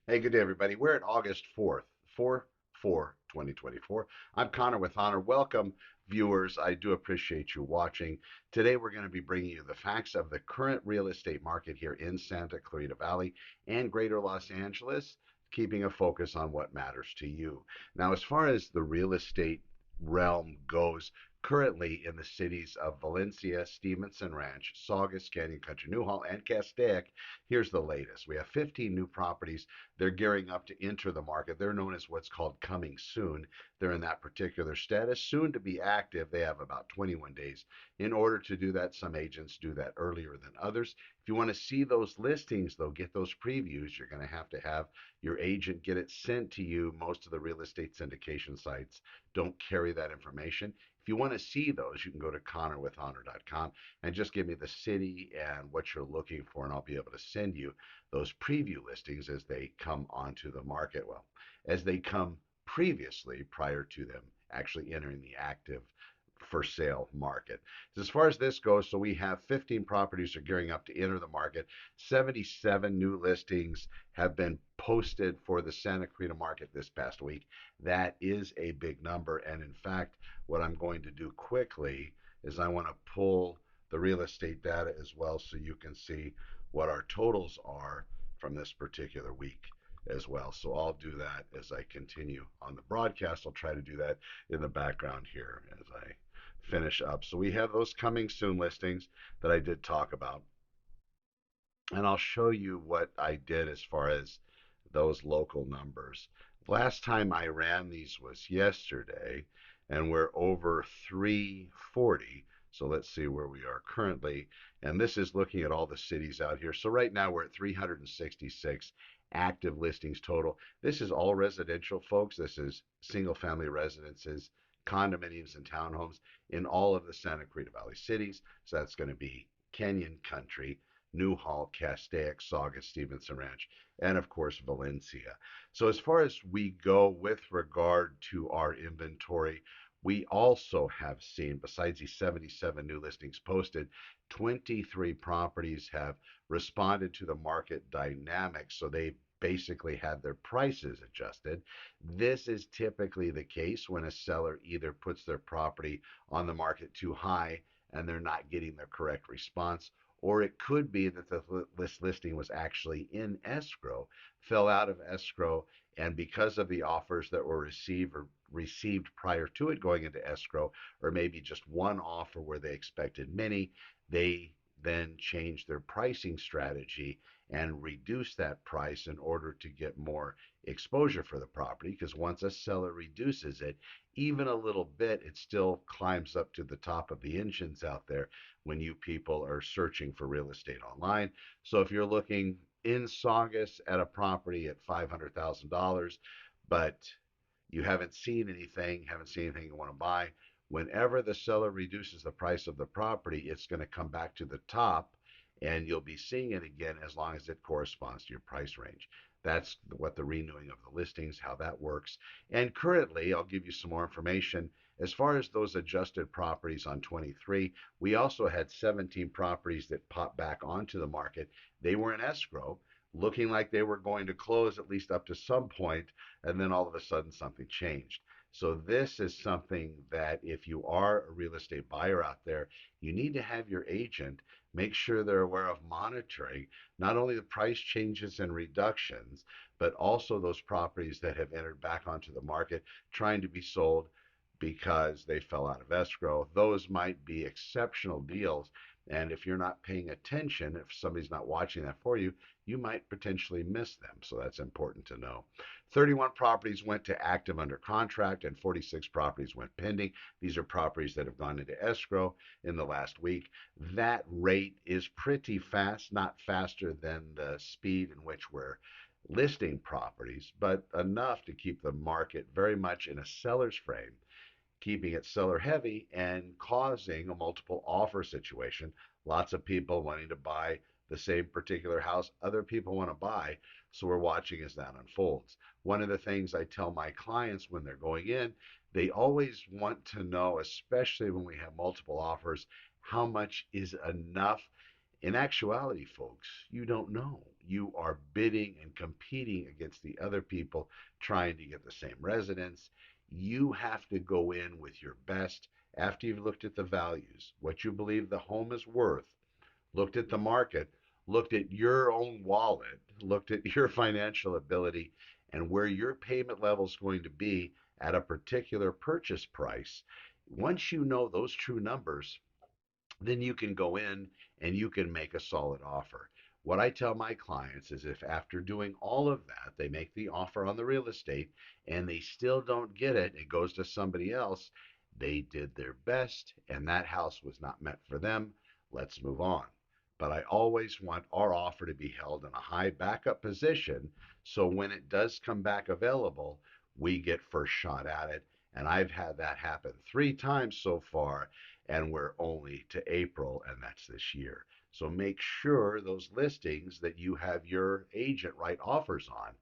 Hey, good day, everybody. We're at August 4th, 4 2024. I'm Connor with Honor. Welcome, viewers. I do appreciate you watching. Today, we're going to be bringing you the facts of the current real estate market here in Santa Clarita Valley and greater Los Angeles, keeping a focus on what matters to you. Now, as far as the real estate realm goes, currently in the cities of Valencia, Stevenson Ranch, Saugus, Canyon Country, Newhall, and Castaic, here's the latest. We have 15 new properties. They're gearing up to enter the market. They're known as what's called coming soon. They're in that particular status, soon to be active. They have about 21 days. In order to do that, some agents do that earlier than others. If you want to see those listings, though, get those previews, you're going to have your agent get it sent to you. Most of the real estate syndication sites don't carry that information. If you want to see those, you can go to connorwithhonor.com and just give me the city and what you're looking for, and I'll be able to send you those preview listings as they come onto the market. Well, as they come previously prior to them actually entering the active for sale market. As far as this goes, so we have 15 properties are gearing up to enter the market. 77 new listings have been posted for the Santa Clarita market this past week. That is a big number. And in fact, what I'm going to do quickly is I want to pull the real estate data as well so you can see what our totals are from this particular week as well. So I'll do that as I continue on the broadcast. I'll try to do that in the background here as I finish up. So we have those coming soon listings that I did talk about. And I'll show you what I did as far as those local numbers. Last time I ran these was yesterday, and we're over 340. So let's see where we are currently. And this is looking at all the cities out here. So right now we're at 366 active listings total. This is all residential, folks. This is single family residences, condominiums, and townhomes in all of the Santa Clarita Valley cities. So that's going to be Canyon Country, Newhall, Castaic, Saugus, Stevenson Ranch, and of course Valencia. So as far as we go with regard to our inventory, we also have seen, besides these 77 new listings posted, 23 properties have responded to the market dynamics. So they basically had their prices adjusted. This is typically the case when a seller either puts their property on the market too high and they're not getting the correct response, or it could be that this listing was actually in escrow, fell out of escrow, and because of the offers that were received prior to it going into escrow, or maybe just one offer where they expected many, they then changed their pricing strategy and reduce that price in order to get more exposure for the property. Because once a seller reduces it, even a little bit, it still climbs up to the top of the engines out there when you people are searching for real estate online. So if you're looking in Saugus at a property at $500,000, but you haven't seen anything you want to buy, whenever the seller reduces the price of the property, it's going to come back to the top and you'll be seeing it again as long as it corresponds to your price range. That's what the renewing of the listings, how that works. And currently, I'll give you some more information. As far as those adjusted properties on 23, we also had 17 properties that popped back onto the market. They were in escrow, looking like they were going to close at least up to some point, and then all of a sudden something changed. So this is something that if you are a real estate buyer out there, you need to have your agent make sure they're aware of monitoring not only the price changes and reductions, but also those properties that have entered back onto the market trying to be sold because they fell out of escrow. Those might be exceptional deals. And if you're not paying attention, if somebody's not watching that for you, you might potentially miss them. So that's important to know. 31 properties went to active under contract and 46 properties went pending. These are properties that have gone into escrow in the last week. That rate is pretty fast, not faster than the speed in which we're listing properties, but enough to keep the market very much in a seller's frame, keeping it seller heavy and causing a multiple offer situation. Lots of people wanting to buy the same particular house other people want to buy. So we're watching as that unfolds. One of the things I tell my clients when they're going in, they always want to know, especially when we have multiple offers, how much is enough In actuality, folks, you don't know. You are bidding and competing against the other people trying to get the same residence. You have to go in with your best after you've looked at the values, what you believe the home is worth, looked at the market, looked at your own wallet, looked at your financial ability, and where your payment level is going to be at a particular purchase price. Once you know those true numbers, then you can go in and you can make a solid offer. What I tell my clients is if after doing all of that, they make the offer on the real estate and they still don't get it, it goes to somebody else, they did their best and that house was not meant for them. Let's move on. But I always want our offer to be held in a high backup position so when it does come back available, we get first shot at it. And I've had that happen 3 times so far, and we're only to April, and that's this year. So make sure those listings that you have your agent write offers on,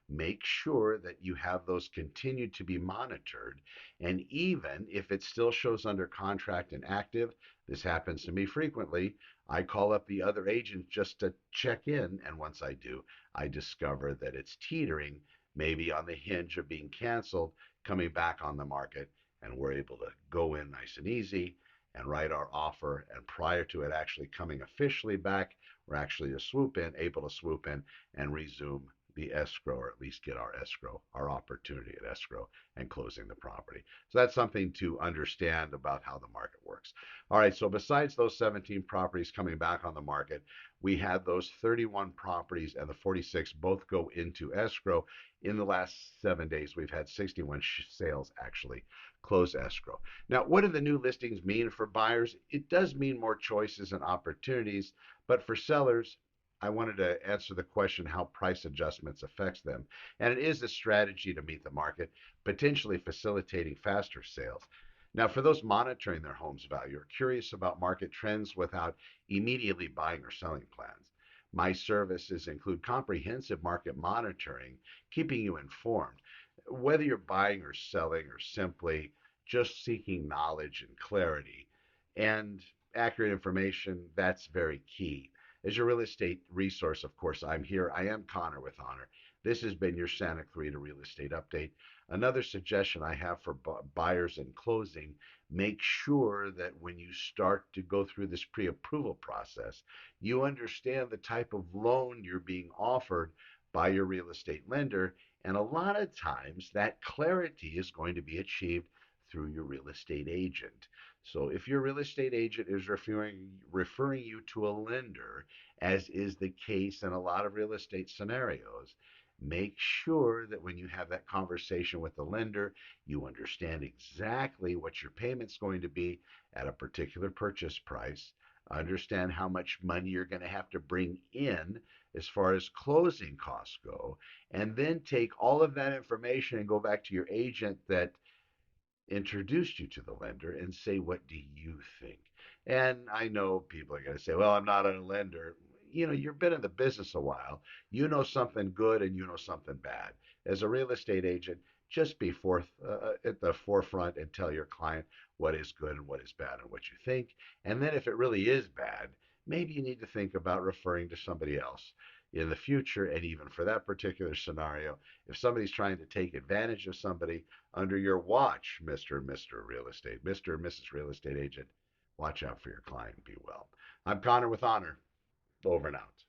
make sure that you have those continue to be monitored. And even if it still shows under contract and active, this happens to me frequently, I call up the other agent just to check in. And once I do, I discover that it's teetering, maybe on the hinge of being canceled, coming back on the market, and we're able to go in nice and easy and write our offer. And prior to it actually coming officially back, we're actually able to swoop in and resume the escrow, or at least get our escrow, our opportunity at escrow and closing the property. So that's something to understand about how the market works. All right, so besides those 17 properties coming back on the market, we had those 31 properties and the 46 both go into escrow. In the last 7 days, we've had 61 sales actually close escrow. Now, what do the new listings mean for buyers? It does mean more choices and opportunities, but for sellers, I wanted to answer the question how price adjustments affects them. And it is a strategy to meet the market, potentially facilitating faster sales. Now, for those monitoring their home's value or curious about market trends without immediately buying or selling plans, my services include comprehensive market monitoring, keeping you informed. Whether you're buying or selling or simply just seeking knowledge and clarity and accurate information, that's very key. As your real estate resource, of course, I'm here. I am Connor with Honor. This has been your Santa Clarita Real Estate Update. Another suggestion I have for buyers in closing, make sure that when you start to go through this pre approval process, you understand the type of loan you're being offered by your real estate lender. And a lot of times that clarity is going to be achieved through your real estate agent. So if your real estate agent is referring you to a lender, as is the case in a lot of real estate scenarios, make sure that when you have that conversation with the lender, you understand exactly what your payment's going to be at a particular purchase price, understand how much money you're going to have to bring in as far as closing costs go, and then take all of that information and go back to your agent that introduced you to the lender and say, what do you think? And I know people are going to say, well, I'm not a lender. You know, you've been in the business a while. You know something good and you know something bad. As a real estate agent, just be at the forefront and tell your client what is good and what is bad and what you think. And then if it really is bad, maybe you need to think about referring to somebody else in the future. And even for that particular scenario, if somebody's trying to take advantage of somebody, under your watch, Mr. Real Estate, Mr. and Mrs. Real Estate Agent. Watch out for your client. Be well. I'm Connor with Honor. Over and out.